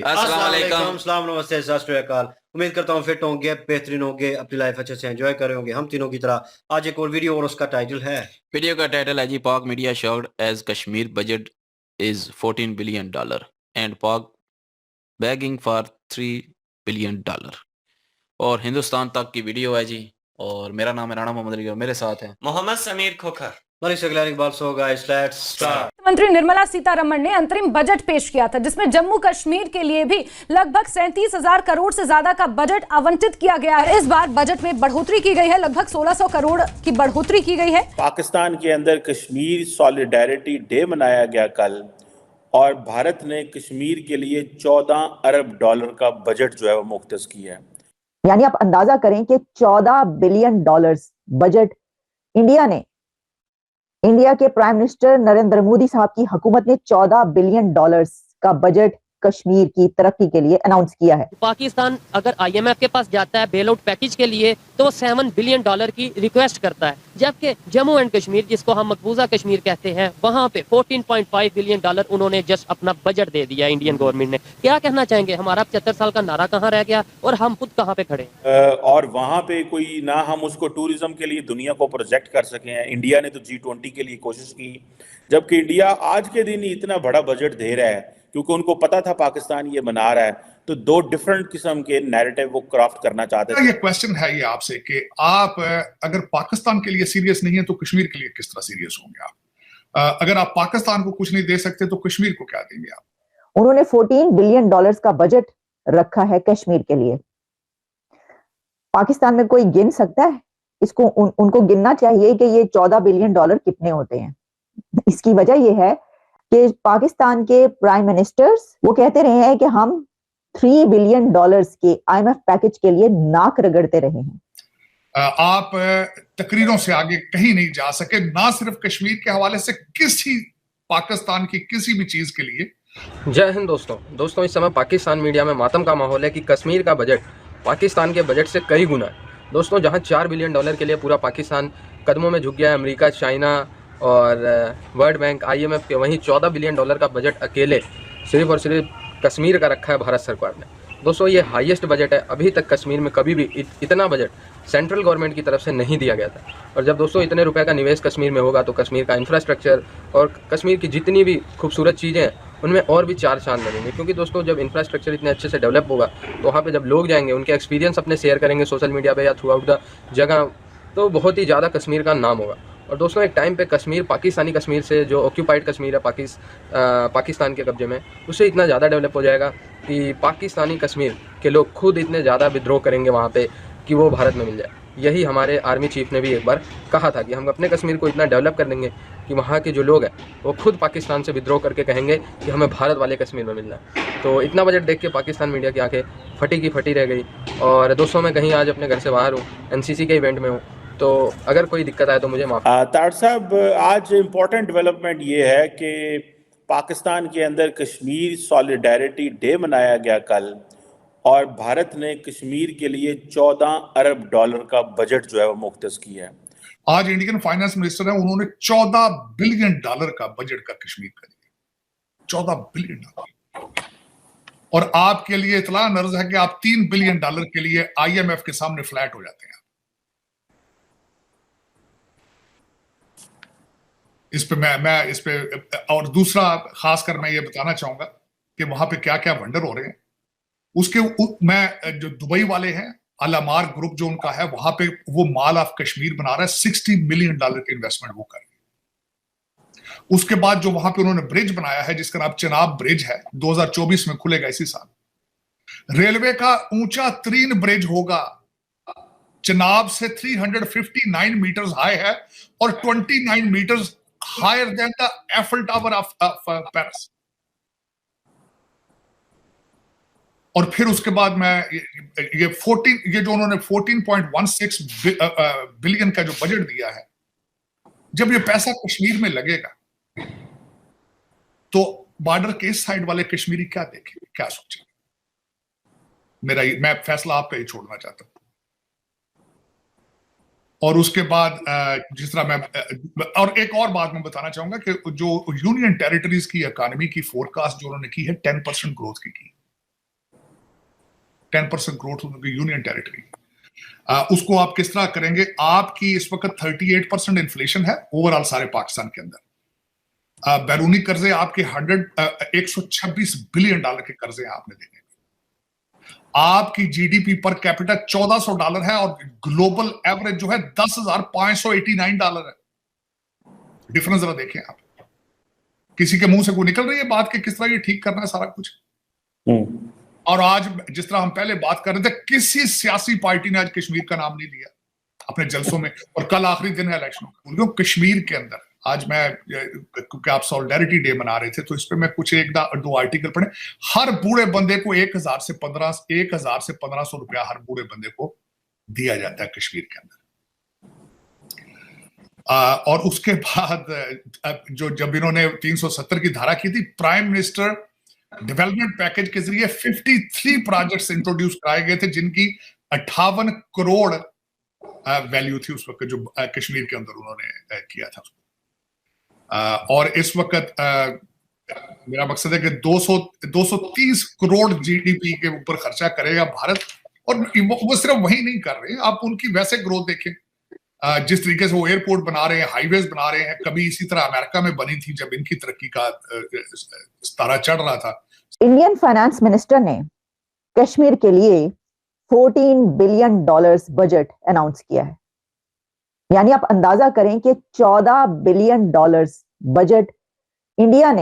अस्सलाम वालेकुम। अस्सलाम नमस्ते सत श्री अकाल। उम्मीद करता हूँ फिट होंगे, बेहतरीन होंगे, अपनी लाइफ अच्छे से एंजॉय कर रहे होंगे हम तीनों की तरह। आज एक और वीडियो और उसका टाइटल है वीडियो का टाइटल है जी, Pak media shocked as Kashmir budget is $14 billion and Pak begging for $3 billion. और हिंदुस्तान तक की वीडियो है जी। और मेरा नाम है राणा मोहम्मद अली और मेरे साथ है मोहम्मद समीर खोखर। मंत्री निर्मला सीतारमण ने अंतरिम बजट पेश किया था जिसमें जम्मू कश्मीर के लिए भी लगभग 37,000 करोड़ से ज्यादा का बजट आवंटित किया गया है। इस बार बजट में बढ़ोतरी की गई है, लगभग 1600 करोड़ की बढ़ोतरी की गई है। पाकिस्तान के अंदर कश्मीर सॉलिडेरिटी डे मनाया गया कल, और भारत ने कश्मीर के लिए 14 अरब डॉलर का बजट जो है वो मुख्तस किया है। यानी आप अंदाजा करें कि 14 बिलियन डॉलर्स बजट इंडिया के प्राइम मिनिस्टर नरेंद्र मोदी साहब की हुकूमत ने 14 बिलियन डॉलर्स का बजट कश्मीर की तरक्की के लिए अनाउंस किया है। पाकिस्तान अगर IMF के पास जाता है बेल आउट पैकेज के लिए तो वो $7 बिलियन की रिक्वेस्ट करता है, जबकि जम्मू एंड कश्मीर जिसको हम मकबूजा कश्मीर कहते हैं वहां पे $14.5 बिलियन उन्होंने जस्ट अपना बजट दे दिया इंडियन गवर्नमेंट ने। क्या कहना चाहेंगे, हमारा 75 साल का नारा कहाँ रह गया और हम खुद कहाँ पे खड़े? और वहां पे कोई ना हम उसको टूरिज्म के लिए दुनिया को प्रोजेक्ट कर सके हैं। इंडिया ने तो G20 के लिए कोशिश की, जबकि इंडिया आज के दिन ही इतना बड़ा बजट दे रहा है क्योंकि उनको पता था पाकिस्तान ये मना रहा है। तो दो डिफरेंट किस्म के नैरेटिव वो क्राफ्ट करना चाहते थे। ये क्वेश्चन है ये आपसे कि आप अगर पाकिस्तान के लिए सीरियस नहीं है तो कश्मीर के लिए किस तरह सीरियस होंगे आप? अगर आप पाकिस्तान को कुछ नहीं दे सकते तो कश्मीर को क्या देंगे आप? उन्होंने $14 बिलियन का बजट रखा है कश्मीर के लिए। पाकिस्तान में कोई गिन सकता है इसको? उनको गिनना चाहिए कि ये $14 बिलियन कितने होते हैं। इसकी वजह यह है कि पाकिस्तान के प्राइम मिनिस्टर्स वो कहते रहे हैं कि हम $3 बिलियन के IMF पैकेज के लिए नाक रगड़ते रहे हैं। आप तकरीरों से आगे कहीं नहीं जा सके, ना सिर्फ कश्मीर के हवाले से, किसी पाकिस्तान की किसी भी चीज के लिए। जय हिंद दोस्तों, इस समय पाकिस्तान मीडिया में मातम का माहौल है कि कश्मीर का बजट पाकिस्तान के बजट से कई गुना है। दोस्तों, जहां $4 बिलियन के लिए पूरा पाकिस्तान कदमों में झुक गया है अमेरिका, चाइना और वर्ल्ड बैंक, IMF के, वहीं $14 बिलियन का बजट अकेले सिर्फ और सिर्फ कश्मीर का रखा है भारत सरकार ने। दोस्तों, ये हाईएस्ट बजट है। अभी तक कश्मीर में कभी भी इतना बजट सेंट्रल गवर्नमेंट की तरफ से नहीं दिया गया था। और जब दोस्तों इतने रुपए का निवेश कश्मीर में होगा तो कश्मीर का इंफ्रास्ट्रक्चर और कश्मीर की जितनी भी खूबसूरत चीज़ें हैं उनमें और भी चार चांद लगेंगे। क्योंकि दोस्तों जब इंफ्रास्ट्रक्चर इतने अच्छे से डेवलप होगा तो वहाँ पे जब लोग जाएंगे, उनके एक्सपीरियंस अपने शेयर करेंगे सोशल मीडिया पे या थ्रू आउट द जगह, तो बहुत ही ज़्यादा कश्मीर का नाम होगा। और दोस्तों, एक टाइम पे कश्मीर पाकिस्तानी कश्मीर से, जो ऑक्यूपाइड कश्मीर है पाकिस्तान के कब्जे में, उससे इतना ज़्यादा डेवलप हो जाएगा कि पाकिस्तानी कश्मीर के लोग खुद इतने ज़्यादा विद्रोह करेंगे वहाँ पे कि वो भारत में मिल जाए। यही हमारे आर्मी चीफ ने भी एक बार कहा था कि हम अपने कश्मीर को इतना डेवलप कर देंगे कि वहाँ के जो लोग हैं वो खुद पाकिस्तान से विद्रोह करके कहेंगे कि हमें भारत वाले कश्मीर में मिलना है। तो इतना बजट देख के पाकिस्तान मीडिया की आंखें फटी की फटी रह गई। और दोस्तों, मैं कहीं आज अपने घर से बाहर हूँ, NCC के इवेंट में हूँ, तो अगर कोई दिक्कत आए तो मुझे माफ। तार साहब, आज इम्पोर्टेंट डेवलपमेंट ये है कि पाकिस्तान के अंदर कश्मीर सॉलिडेरिटी डे मनाया गया कल, और भारत ने कश्मीर के लिए 14 अरब डॉलर का बजट जो है वो मुख्तस किया है। आज इंडियन फाइनेंस मिनिस्टर है, उन्होंने $14 बिलियन का बजट का कश्मीर का दिया। $14 बिलियन। और आपके लिए इतला नर्ज है कि आप $3 बिलियन के लिए IMF के सामने फ्लैट हो जाते हैं। इस पे मैं इस पे, और दूसरा खासकर मैं ये बताना चाहूंगा कि वहां पे क्या क्या वंडर हो रहे हैं। मैं जो दुबई वाले हैं, अलामार ग्रुप जो उनका है, वहां पे वो मॉल ऑफ कश्मीर बना रहा है, $60 मिलियन के इन्वेस्टमेंट वो कर रहे हैं। उसके बाद जो वहां पे उन्होंने ब्रिज बनाया है जिसका नाम चिनाब ब्रिज है, 2024 में खुलेगा इसी साल। रेलवे का ऊंचा तरीन ब्रिज होगा, चिनाब से 359 मीटर हाई है और 29 metre higher than the Eiffel Tower of Paris. और फिर उसके बाद मैं ये जो उन्होंने 14.16 बिलियन का जो बजट दिया है, जब ये पैसा कश्मीर में लगेगा तो बॉर्डर के इस साइड वाले कश्मीरी क्या देखेंगे, क्या सोचेंगे? मैं फैसला आप पे ही छोड़ना चाहता हूं। और उसके बाद जिस तरह मैं और एक और बात मैं बताना चाहूंगा कि जो यूनियन टेरिटरीज की इकोनॉमी की फोरकास्ट जो उन्होंने की है 10% ग्रोथ की 10% ग्रोथ उनकी यूनियन टेरिटरी। उसको आप किस तरह करेंगे? आपकी इस वक्त 38% इन्फ्लेशन है ओवरऑल सारे पाकिस्तान के अंदर। बैरूनी कर्जे आपके 126 बिलियन डॉलर के कर्जे आपने देने। आपकी जीडीपी पर कैपिटा $1400 है और ग्लोबल एवरेज जो है $10,589 है। डिफरेंस जरा देखें आप। किसी के मुंह से कोई निकल रही है बात कि किस तरह ये ठीक करना है सारा कुछ। और आज जिस तरह हम पहले बात कर रहे थे, किसी सियासी पार्टी ने आज कश्मीर का नाम नहीं लिया अपने जलसों में, और कल आखिरी दिन है इलेक्शन का। कश्मीर के अंदर आज मैं, क्योंकि आप सॉलिडेरिटी डे मना रहे थे, तो इस पे मैं कुछ एक दो आर्टिकल पढ़े। हर बूढ़े बंदे को 1,000 से 1,500 रुपया हर बूढ़े बंदे को दिया जाता है कश्मीर के अंदर। और उसके बाद जब इन्होंने 370 की धारा की थी, प्राइम मिनिस्टर डेवलपमेंट पैकेज के जरिए 53 प्रोजेक्ट्स इंट्रोड्यूस कराए गए थे, जिनकी 58 करोड़ वैल्यू थी उस वक्त, जो कश्मीर के अंदर उन्होंने किया था। और इस वक्त मेरा मकसद है कि 230 करोड़ जीडीपी के ऊपर खर्चा करेगा भारत। और वो सिर्फ वही नहीं कर रहे हैं, आप उनकी वैसे ग्रोथ देखें, जिस तरीके से वो एयरपोर्ट बना रहे हैं, हाईवेज बना रहे हैं। कभी इसी तरह अमेरिका में बनी थी जब इनकी तरक्की का सितारा चढ़ रहा था। इंडियन फाइनेंस मिनिस्टर ने कश्मीर के लिए $14 बिलियन बजट अनाउंस किया है। यानी आप अंदाजा करें कि $14 बिलियन बजट इंडिया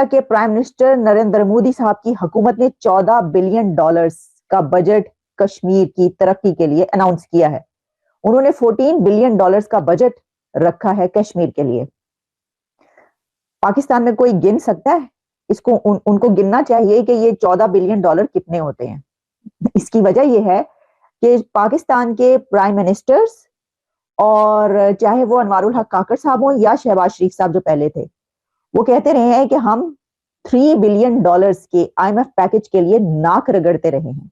के प्राइम मिनिस्टर नरेंद्र मोदी साहब की हुकूमत ने $14 बिलियन का बजट कश्मीर की तरक्की के लिए अनाउंस किया है। उन्होंने $14 बिलियन का बजट रखा है कश्मीर के लिए। पाकिस्तान में कोई गिन सकता है इसको? उनको गिनना चाहिए कि ये $14 बिलियन कितने होते हैं। इसकी वजह यह है कि पाकिस्तान के प्राइम मिनिस्टर्स, और चाहे वो अनवारुल हक काकर साहब हो या शहबाज शरीफ साहब जो पहले थे, वो कहते रहे हैं कि हम $3 बिलियन के IMF पैकेज के लिए नाक रगड़ते रहे हैं।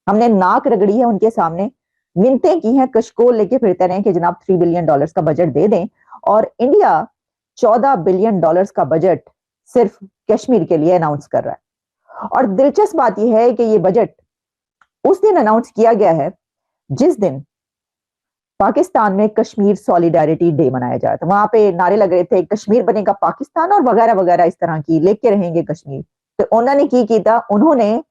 हमने नाक रगड़ी है उनके सामने, मिन्नतें की हैं, कशकोल लेके फिरते रहे कि जनाब $3 बिलियन का बजट दे दें। और इंडिया $14 बिलियन का बजट सिर्फ कश्मीर के लिए अनाउंस कर रहा है। और दिलचस्प बात यह है कि ये बजट उस दिन अनाउंस किया गया है जिस दिन पाकिस्तान में कश्मीर सॉलिडेरिटी डे मनाया जा रहा था। वहां पे नारे लग रहे थे, कश्मीर बनेगा पाकिस्तान और वगैरह वगैरह, इस तरह की लेके रहेंगे कश्मीर। तो उन्होंने की किया, उन्होंने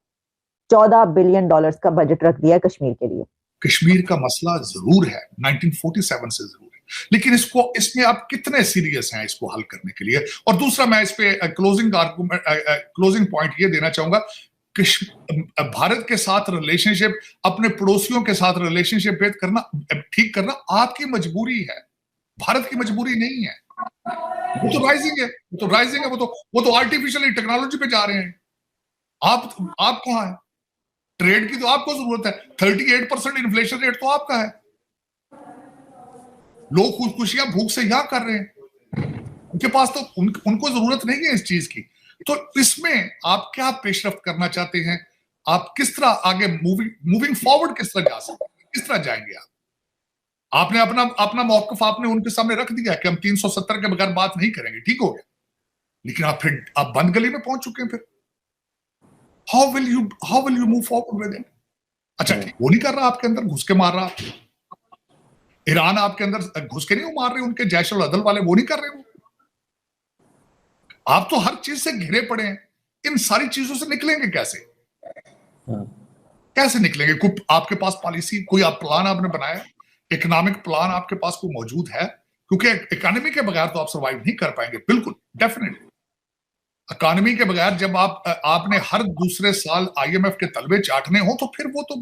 $14 बिलियन का बजट रख दिया कश्मीर के लिए। कश्मीर का मसला जरूर है 1947 से जरूर है, लेकिन इसमें आप कितने सीरियस हैं इसको हल करने के लिए? और दूसरा, मैं इस पे क्लोजिंग पॉइंट ये देना चाहूंगा, भारत के साथ रिलेशनशिप, अपने पड़ोसियों के साथ रिलेशनशिप बेहतर करना, ठीक करना आपकी मजबूरी है, भारत की मजबूरी नहीं है। वो तो राइजिंग है, वो तो आर्टिफिशियल टेक्नोलॉजी पे जा रहे हैं। आप कहां है? ट्रेड की तो आपको जरूरत है, 38% इन्फ्लेशन रेट तो आपका है। लोग खुदकुशियां भूख से यहां कर रहे हैं, उनके पास तो उनको जरूरत नहीं है इस चीज की। तो इसमें आप क्या पेशरफ्त करना चाहते हैं? आप किस तरह आगे मूविंग फॉरवर्ड किस तरह जा सकते हैं, किस तरह जाएंगे आप? आपने अपना मौकफ आपने उनके सामने रख दिया कि हम 370 के बगैर बात नहीं करेंगे, ठीक हो गया, लेकिन आप बंद गली में पहुंच चुके हैं। फिर how will you move forward with it? अच्छा ठीक, वो नहीं कर रहा, आपके अंदर घुस के मार रहा। ईरान आपके अंदर घुस के नहीं मार रहे, उनके जैश अल अदल वाले वो नहीं कर रहे। वो आप तो हर चीज से घिरे पड़े हैं। इन सारी चीजों से निकलेंगे कैसे? कैसे निकलेंगे? कोई आपके पास पॉलिसी, कोई आप प्लान आपने बनाया, इकोनॉमिक प्लान आपके पास कोई मौजूद है? क्योंकि इकोनॉमी के बगैर तो आप सर्वाइव नहीं कर पाएंगे, बिल्कुल डेफिनेटली। इकोनॉमी के बगैर जब आपने हर दूसरे साल IMF के तलबे चाटने हो, तो फिर वो तो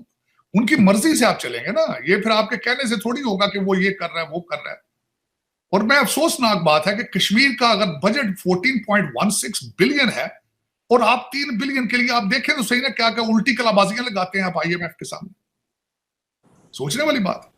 उनकी मर्जी से आप चलेंगे ना। ये फिर आपके कहने से थोड़ी होगा कि वो ये कर रहा है, वो कर रहा है। और मैं अफसोसनाक बात है कि कश्मीर का अगर बजट 14.16 बिलियन है और आप 3 बिलियन के लिए आप देखें तो सही ना, क्या क्या उल्टी कलाबाजियां लगाते हैं आप IMF के सामने। सोचने वाली बात।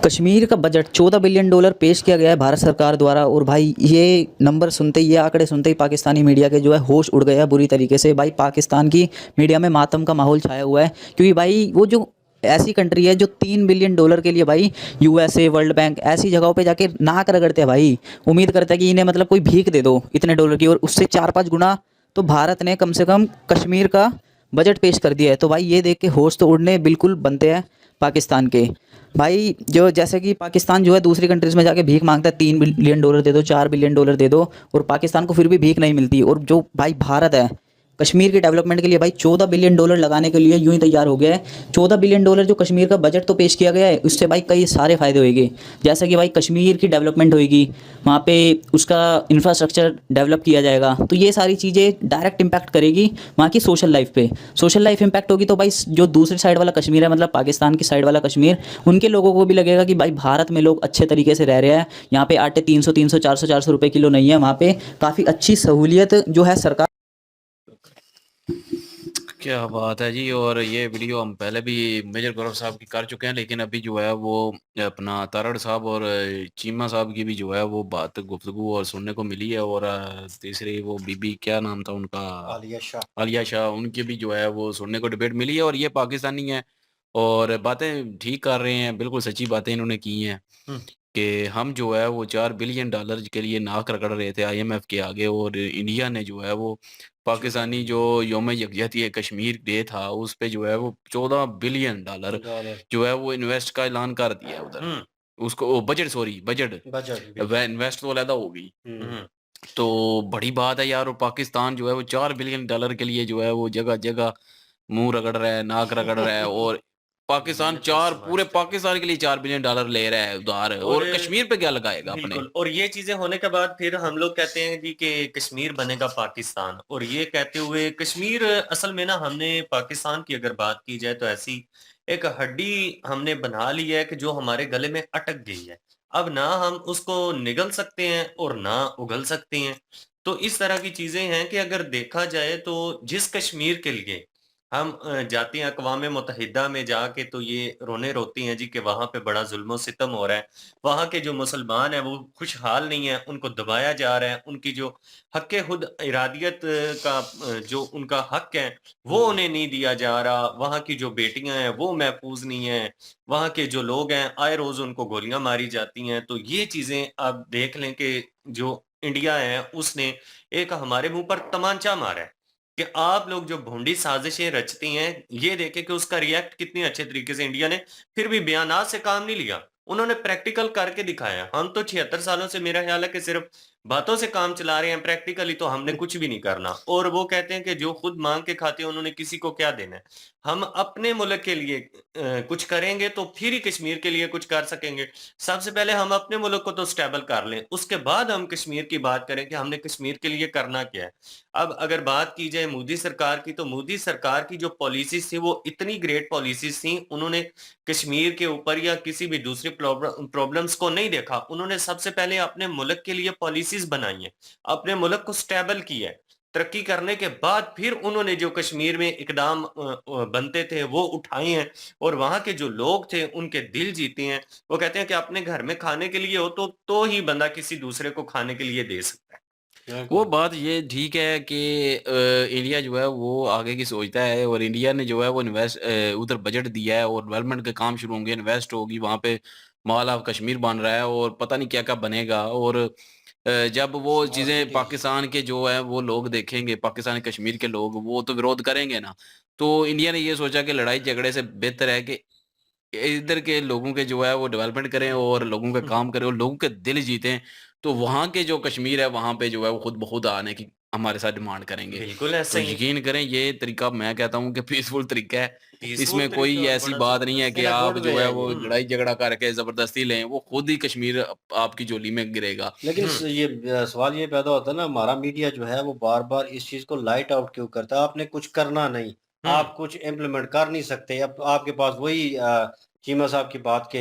कश्मीर का बजट $14 बिलियन पेश किया गया है भारत सरकार द्वारा। और भाई ये नंबर सुनते ही, ये आंकड़े सुनते ही पाकिस्तानी मीडिया के जो है होश उड़ गया बुरी तरीके से। भाई पाकिस्तान की मीडिया में मातम का माहौल छाया हुआ है, क्योंकि भाई वो जो ऐसी कंट्री है जो $3 बिलियन के लिए भाई USA, वर्ल्ड बैंक ऐसी जगहों पे जाके नाक रगड़ते हैं भाई। उम्मीद करते हैं कि इन्हें मतलब कोई भीख दे दो इतने डॉलर की, और उससे 4-5 गुना तो भारत ने कम से कम कश्मीर का बजट पेश कर दिया है। तो भाई ये देख के होश तो उड़ने बिल्कुल बनते हैं पाकिस्तान के। भाई जो जैसे कि पाकिस्तान जो है दूसरी कंट्रीज़ में जाके भीख मांगता है, $3 बिलियन दे दो, $4 बिलियन दे दो, और पाकिस्तान को फिर भी भीख नहीं मिलती। और जो भाई भारत है कश्मीर के डेवलपमेंट के लिए भाई $14 बिलियन लगाने के लिए यूं ही तैयार हो गया है। $14 बिलियन जो कश्मीर का बजट तो पेश किया गया है, उससे भाई कई सारे फ़ायदे होंगे। जैसे कि भाई कश्मीर की डेवलपमेंट होगी, वहाँ पे उसका इंफ्रास्ट्रक्चर डेवलप किया जाएगा। तो ये सारी चीज़ें डायरेक्ट इम्पैक्ट करेगी वहाँ की सोशल लाइफ पे। सोशल लाइफ इम्पैक्ट होगी तो भाई जो दूसरी साइड वाला कश्मीर है, मतलब पाकिस्तान की साइड वाला कश्मीर, उनके लोगों को भी लगेगा कि भाई भारत में लोग अच्छे तरीके से रह रहे हैं। यहाँ पे आटे 300 400 रुपये किलो नहीं है, वहाँ पे काफ़ी अच्छी सहूलियत जो है सरकार। क्या बात है जी। और ये वीडियो हम पहले भी मेजर गौरव साहब की कर चुके हैं, लेकिन अभी जो है वो अपना तारड़ साहब और चीमा साहब की भी जो है वो बात गुफ्तगू और सुनने को मिली है। और तीसरी वो बीबी क्या नाम था उनका, आलिया शाह, उनकी भी जो है वो सुनने को डिबेट मिली है। और ये पाकिस्तानी है और बातें ठीक कर रहे हैं, बिल्कुल सच्ची बातें इन्होंने की हैं कि हम जो है वो $4 बिलियन के लिए नाक रगड़ रहे थे IMF के आगे, और इंडिया ने जो है वो पाकिस्तानी जो यौम यकजहती कश्मीर डे था उस पे जो है वो $14 बिलियन जो है वो इन्वेस्ट का ऐलान कर दिया है उधर। उसको बजट, सॉरी बजट, इन्वेस्ट तो अलहदा होगी। तो बड़ी बात है यार। और पाकिस्तान जो है वो $4 बिलियन के लिए जो है वो जगह जगह मुंह रगड़ रहा है, नाक रगड़ रहा है। और पाकिस्तान पूरे पाकिस्तान के लिए $4 बिलियन ले रहा है उधार, और कश्मीर पे क्या लगाएगा अपने। बिल्कुल। और ये चीजें होने के बाद फिर हम लोग कहते हैं जी कि कश्मीर बनेगा पाकिस्तान, और ये कहते हुए कश्मीर असल में ना, हमने पाकिस्तान की अगर बात की जाए तो ऐसी एक हड्डी हमने बना ली है कि जो हमारे गले में अटक गई है। अब ना हम उसको निगल सकते हैं और ना उगल सकते हैं। तो इस तरह की चीजें हैं कि अगर देखा जाए तो जिस कश्मीर के लिए हम जाते हैं अक़वाम मुत्तहिदा में जाके, तो ये रोने रोती हैं जी कि वहाँ पे बड़ा ज़ुल्म-ओ-सितम हो रहा है। वहाँ के जो मुसलमान हैं वो खुशहाल नहीं है, उनको दबाया जा रहा है। उनकी जो हक़ खुद इरादियत का जो उनका हक़ है वो उन्हें नहीं दिया जा रहा। वहाँ की जो बेटियाँ हैं वो महफ़ूज़ नहीं हैं। वहाँ के जो लोग हैं आए रोज़ उनको गोलियाँ मारी जाती हैं। तो ये चीज़ें आप देख लें कि जो इंडिया है उसने एक हमारे मुँह पर तमांचा मारा है कि आप लोग जो भोंडी साजिशें रचती हैं, ये देखें कि उसका रिएक्ट कितनी अच्छे तरीके से इंडिया ने फिर भी बयानात से काम नहीं लिया। उन्होंने प्रैक्टिकल करके दिखाया। हम तो 76 सालों से मेरा ख्याल है कि सिर्फ बातों से काम चला रहे हैं, प्रैक्टिकली तो हमने कुछ भी नहीं करना। और वो कहते हैं कि जो खुद माँग के खाते हैं उन्होंने किसी को क्या देना है। हम अपने मुल्क के लिए कुछ करेंगे तो फिर ही कश्मीर के लिए कुछ कर सकेंगे। सबसे पहले हम अपने मुल्क को तो स्टेबल कर लें, उसके बाद हम कश्मीर की बात करें कि हमने कश्मीर के लिए करना क्या है। अब अगर बात की जाए मोदी सरकार की, तो मोदी सरकार की जो पॉलिसीज़ थी वो इतनी ग्रेट पॉलिसीज़ थी। उन्होंने कश्मीर के ऊपर या किसी भी दूसरी प्रॉब्लम्स को नहीं देखा। उन्होंने सबसे पहले अपने मुल्क के लिए पॉलिसीज़ बनाई हैं, अपने मुल्क को स्टेबल किया है। तरक्की करने के बाद फिर उन्होंने जो कश्मीर में इकदाम बनते थे वो उठाए हैं, और वहाँ के जो लोग थे उनके दिल जीते हैं। वो कहते हैं कि अपने घर में खाने के लिए हो तो ही बंदा किसी दूसरे को खाने के लिए दे सकता है। वो बात ये ठीक है कि इंडिया जो है वो आगे की सोचता है, और इंडिया ने जो है वो उधर बजट दिया है और डेवलपमेंट के काम शुरू होंगे, इन्वेस्ट होगी वहाँ पे। मॉल ऑफ कश्मीर बन रहा है और पता नहीं क्या क्या बनेगा। और जब वो चीज़ें पाकिस्तान के जो है वो लोग देखेंगे, पाकिस्तान कश्मीर के लोग, वो तो विरोध करेंगे ना। तो इंडिया ने ये सोचा कि लड़ाई झगड़े से बेहतर है कि इधर के लोगों के जो है वो डेवलपमेंट करें और लोगों का काम करें और लोगों के दिल जीतें। तो वहाँ के जो कश्मीर है वहाँ पे जो है वो खुद ब खुद आने की हमारे साथ डिमांड करेंगे। बिल्कुल तो ऐसा ही है। यकीन करें ये तरीका मैं कहता हूँ कि पीसफुल तरीका है। पीसफुल इसमें कोई तरीका और ऐसी बड़ा बात नहीं है ज़बरदस्त कि इन अ आप गुड जो वे है है वो ये। लड़ाई झगड़ा करके ज़बरदस्ती लें, वो खुद ही कश्मीर आपकी झोली में गिरेगा। लेकिन ये सवाल ये पैदा होता है ना, हमारा मीडिया जो है वो बार-बार इस चीज़ को लाइट आउट क्यों करता है? आपने कुछ करना नहीं, आप कुछ इम्प्लीमेंट कर नहीं सकते। अब आपके पास वही चीमा साहब की बात के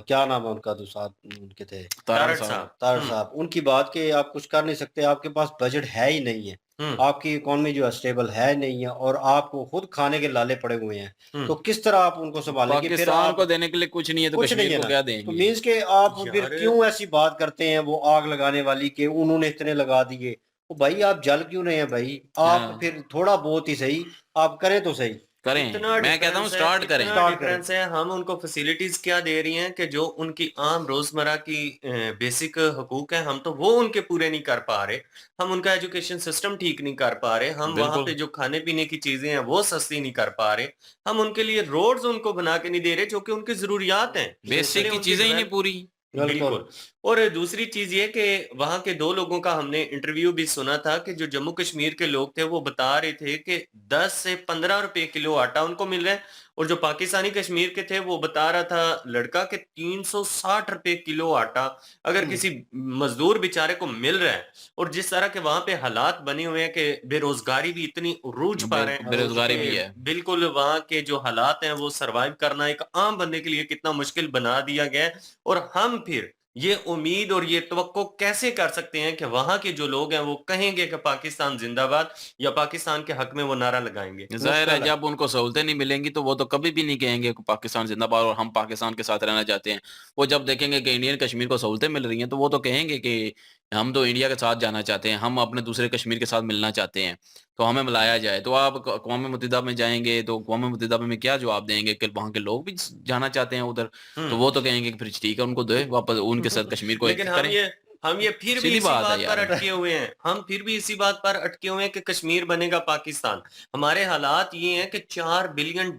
क्या नाम है उनका, जो साथ उनके थे, तारण तारड़ साहब। साहब। तारड़ साहब, उनकी बात के आप कुछ कर नहीं सकते। आपके पास बजट है ही नहीं है। आपकी इकोनॉमी जो है स्टेबल है नहीं है, और आपको खुद खाने के लाले पड़े हुए हैं। तो किस तरह आप उनको सँभालेंगे? फिर पाकिस्तान को आप देने के लिए कुछ नहीं है तो कुछ नहीं कश्मीर है को ना। क्या तो देंगे? मीन्स के आप फिर यार क्यों ऐसी बात करते हैं वो आग लगाने वाली कि उन्होंने इतने लगा दिए। तो भाई आप जल क्यों रहे हैं भाई? आप हाँ। फिर थोड़ा बहुत ही सही आप करें तो सही। करें, इतना मैं कहता हूँ डिफरेंस है, स्टार्ट करें। इतना डिफरेंस है। हम उनको फैसिलिटीज क्या दे रही हैं कि जो उनकी आम रोजमर्रा की बेसिक हकूक है, हम तो वो उनके पूरे नहीं कर पा रहे। हम उनका एजुकेशन सिस्टम ठीक नहीं कर पा रहे। हम वहां बिल्कुल पे जो खाने पीने की चीजें हैं वो सस्ती नहीं कर पा रहे। हम उनके लिए रोड्स उनको बना के नहीं दे रहे जो कि उनकी जरूरियात हैं, बेसिक चले की उनकी चीजें ही नहीं डेवलप पूरी। बिल्कुल। और दूसरी चीज ये कि वहां के दो लोगों का हमने इंटरव्यू भी सुना था कि जो जम्मू कश्मीर के लोग थे वो बता रहे थे कि 10 से 15 रुपए किलो आटा उनको मिल रहा है, और जो पाकिस्तानी कश्मीर के थे वो बता रहा था लड़का कि 360 रुपए किलो आटा अगर किसी मजदूर बेचारे को मिल रहा है, और जिस तरह के वहां पे हालात बने हुए हैं कि बेरोजगारी भी इतनी उरूज पा रहे हैं बेरोजगारी कि भी है। बिल्कुल वहां के जो हालात हैं वो सरवाइव करना एक आम बंदे के लिए कितना मुश्किल बना दिया गया है। और हम फिर ये उम्मीद और ये तवक्को कैसे कर सकते हैं कि वहां के जो लोग हैं वो कहेंगे कि पाकिस्तान जिंदाबाद, या पाकिस्तान के हक में वो नारा लगाएंगे? जाहिर है मुश्किल है। जब उनको सहूलतें नहीं मिलेंगी तो वो तो कभी भी नहीं कहेंगे कि पाकिस्तान जिंदाबाद और हम पाकिस्तान के साथ रहना चाहते हैं। वो जब देखेंगे कि इंडियन कश्मीर को सहूलतें मिल रही हैं तो वो तो कहेंगे कि हम तो इंडिया के साथ जाना चाहते हैं, हम अपने दूसरे कश्मीर के साथ मिलना चाहते हैं, तो हमें मिलाया जाए। तो आप अक़वाम मुत्तहिदा में जाएंगे तो अक़वाम मुत्तहिदा में क्या जवाब देंगे कि वहाँ के लोग भी जाना चाहते हैं उधर, तो वो तो कहेंगे कि फिर ठीक है उनको दे वापस उनके साथ कश्मीर को एक लेकिन करें। हम ये फिर भी सीधी इसी बात है बात पर यार। अटके हुए हैं। हम फिर भी इसी बात पर अटके हुए हैं कि कश्मीर बनेगा पाकिस्तान। हमारे हालात ये हैं कि $4 बिलियन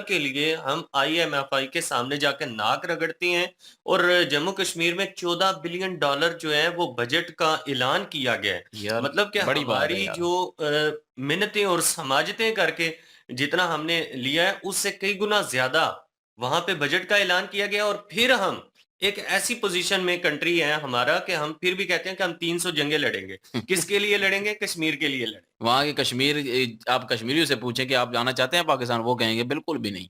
के लिए हम IMFI के सामने जाकर नाक रगड़ते हैं, और जम्मू कश्मीर में $14 बिलियन जो है वो बजट का ऐलान किया गया है। यार मतलब कि बड़ी बात है हमारी यार। जो मिन्नतें और समाजतें करके जितना हमने लिया है उससे कई गुना ज्यादा वहां पे बजट का ऐलान किया गया, और फिर हम एक ऐसी पोजीशन में कंट्री है हमारा कि हम फिर भी कहते हैं कि हम 300 जंगें लड़ेंगे। किसके लिए लड़ेंगे? कश्मीर के लिए लड़ेंगे। वहाँ के आप कश्मीरियों से पूछें कि आप जाना चाहते हैं पाकिस्तान, वो कहेंगे बिल्कुल भी नहीं।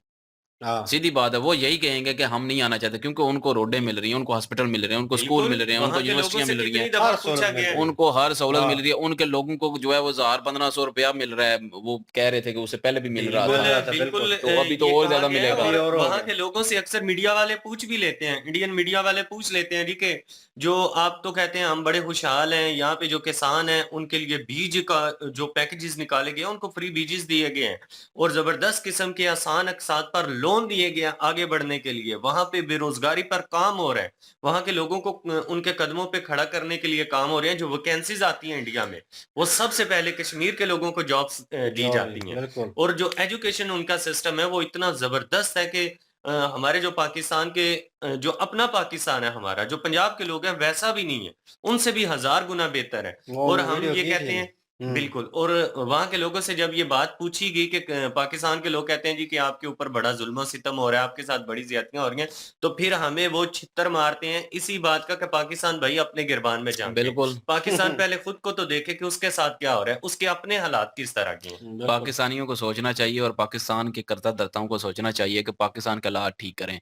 हाँ सीधी बात है, वो यही कहेंगे कि हम नहीं आना चाहते क्योंकि उनको रोडें मिल रही हैं, उनको हॉस्पिटल मिल रहे हैं, उनको स्कूल बिल्कुल, मिल रहे हैं, उनको वहां के लोगों यूनिवर्सिटियां से मिल रही कितनी हैं, दफा हर पूछा सूरत गया है। में। उनको हर सहूलत मिल हाँ रही है। उनके लोगों को जो है वो 1000-1500 रुपया मिल रहा है, वो कह रहे थे कि उससे पहले भी मिल रहा मिल था। रहा था, बिल्कुल बिल्कुल। तो अभी तो ये और कहा ज्यादा गया है, मिलेगा। अभी और और हो वहां गया। के लोगों से अक्सर मीडिया वाले पूछ भी लेते हैं, इंडियन मीडिया वाले पूछ लेते हैं जी कि जो आप तो कहते हैं हम बड़े खुशहाल हैं, यहाँ पे जो किसान हैं उनके लिए बीज का जो पैकेजेस निकाले गए उनको फ्री बीजेस दिए गए हैं, और जबरदस्त किस्म के आसान अकसात पर लोन दिए गए हैं आगे बढ़ने के लिए। वहां पे बेरोजगारी पर काम हो रहा है, वहां के लोगों को उनके कदमों पे खड़ा करने के लिए काम हो रहे हैं। जो वैकेंसीज आती हैं इंडिया में वो सबसे पहले कश्मीर के लोगों को जॉब्स दी जॉब जाती हैं, बिल्कुल। और जो एजुकेशन उनका सिस्टम है वो इतना जबरदस्त है कि हमारे जो पाकिस्तान के जो अपना पाकिस्तान है हमारा, जो पंजाब के लोग हैं वैसा भी नहीं है, उनसे भी 1000 गुना बेहतर है। वो और हमने हम वीडियो ये की कहते थी। हैं बिल्कुल, और वहां के लोगों से जब ये बात पूछी गई कि पाकिस्तान के लोग कहते हैं जी कि आपके ऊपर बड़ा जुल्म सितम हो रहा है, आपके साथ बड़ी ज्यादतियां हो रही हैं, तो फिर हमें वो छित्तर मारते हैं इसी बात का कि पाकिस्तान भाई अपने गिरबान में जाके बिल्कुल पाकिस्तान पहले खुद को तो देखे कि उसके साथ क्या हो रहा है, उसके अपने हालात किस तरह के हैं। बिल्कुल। पाकिस्तानियों को सोचना चाहिए और पाकिस्तान के कर्ता धर्ताओं को सोचना चाहिए कि पाकिस्तान के हालात ठीक करें।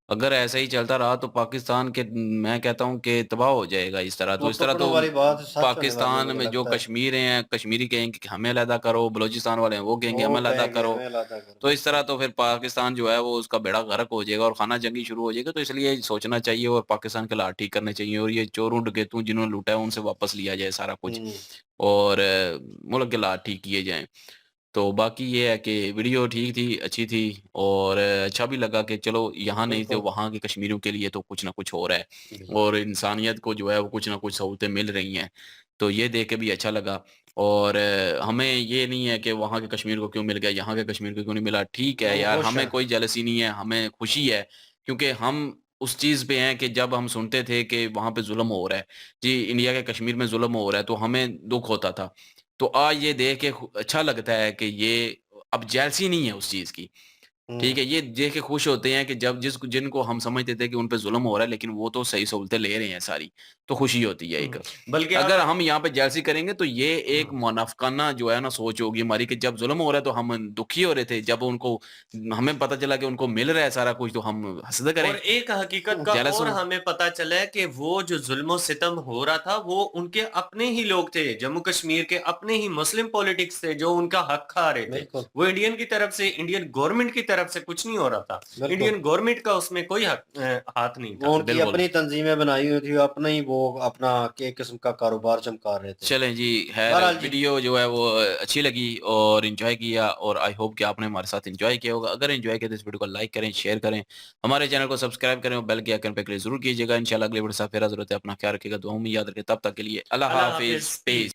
अगर ऐसा ही चलता रहा तो पाकिस्तान के मैं कहता हूँ कि तबाह हो जाएगा इस तरह। तो वो इस तरह टुकड़ों तो वाली बात सच होने वाली है, पाकिस्तान मुझे में जो लगता है। कश्मीर हैं, कश्मीरी कहेंगे कि हमें अलहदा करो, बलूचिस्तान वाले हैं वो कहेंगे वो हमें अलहदा कहेंगे करो। हमें अलादा करो। तो इस तरह तो फिर पाकिस्तान जो है वो उसका बेड़ा गर्क हो जाएगा और खाना जंगी शुरू हो जाएगा। तो इसलिए सोचना चाहिए और पाकिस्तान के हालात ठीक करने चाहिए, और ये चोरों डकैतों जिन्होंने लूटा है उनसे वापस लिया जाए सारा कुछ, हम्म। और मुल्क के हालात ठीक किए जाएं। तो बाकी ये है कि वीडियो ठीक थी, अच्छी थी, और अच्छा भी लगा कि चलो यहाँ नहीं तो बिल्कुल वहाँ के कश्मीरियों के लिए तो कुछ ना कुछ हो रहा है, बिल्कुल। और इंसानियत को जो है वो कुछ ना कुछ सहूलतें मिल रही हैं। तो ये देख के भी अच्छा लगा। और हमें ये नहीं है कि वहाँ के कश्मीर को क्यों मिल गया, यहाँ के कश्मीर को क्यों नहीं मिला। ठीक है वो यार, खुश हमें हैं। कोई जेलसी नहीं है, हमें खुशी है, क्योंकि हम उस चीज़ पे हैं कि जब हम सुनते थे कि वहाँ पे जुल्म हो रहा है, जी इंडिया के कश्मीर में जुल्म हो रहा है, तो हमें दुख होता था। तो आज ये देख के अच्छा लगता है कि ये अब जेलसी नहीं है उस चीज़ की। ठीक है, ये देख के खुश होते हैं कि जब जिनको हम समझते थे कि उन पे जुल्म हो रहा है, लेकिन वो तो सही सहूलतें ले रहे हैं सारी, तो खुशी होती है एक। बल्कि अगर आप हम यहाँ पे जेलसी करेंगे तो ये एक मुनाफिकाना जो है ना सोच होगी हमारी कि जब जुल्म हो रहा है तो हम दुखी हो रहे थे, जब उनको हमें पता चला कि उनको मिल रहा है सारा कुछ तो हम हसद करें, और एक हकीकत का जेलस और हो। हमें पता चला है कि वो जो जुल्म सितम हो रहा था वो उनके अपने ही लोग थे, जम्मू कश्मीर के अपने ही मुस्लिम पॉलिटिक्स थे जो उनका हक खा रहे थे। बिल्कुल वो इंडियन की तरफ से, इंडियन गवर्नमेंट की तरफ तरफ से कुछ नहीं हो रहा था, बिल्कुल। इंडियन गवर्नमेंट का उसमें कोई हाथ नहीं था। वो उनकी बिल्कुल। अपनी तंजीमें बनाई हुई थी, अपना ही वो अपना एक किस्म का कारोबार चमका रहे थे। चलें जी, खैर बहरहाल जी। वीडियो जो है वो अच्छी लगी और एंजॉय किया, और आई होप कि आपने हमारे साथ एंजॉय किया होगा। अगर एंजॉय किया तो इस वीडियो को लाइक करें, शेयर करें, हमारे चैनल को सब्सक्राइब करें और बेल के आइकन पे क्लिक जरूर कीजिएगा। इंशाल्लाह अगले वीडियो से फिर हाजिर होते हैं। अपना ख्याल रखिएगा, दुआओं में याद रखें। तब तक के लिए अल्लाह अल्लाह हाफिज, हाफिज, पीस।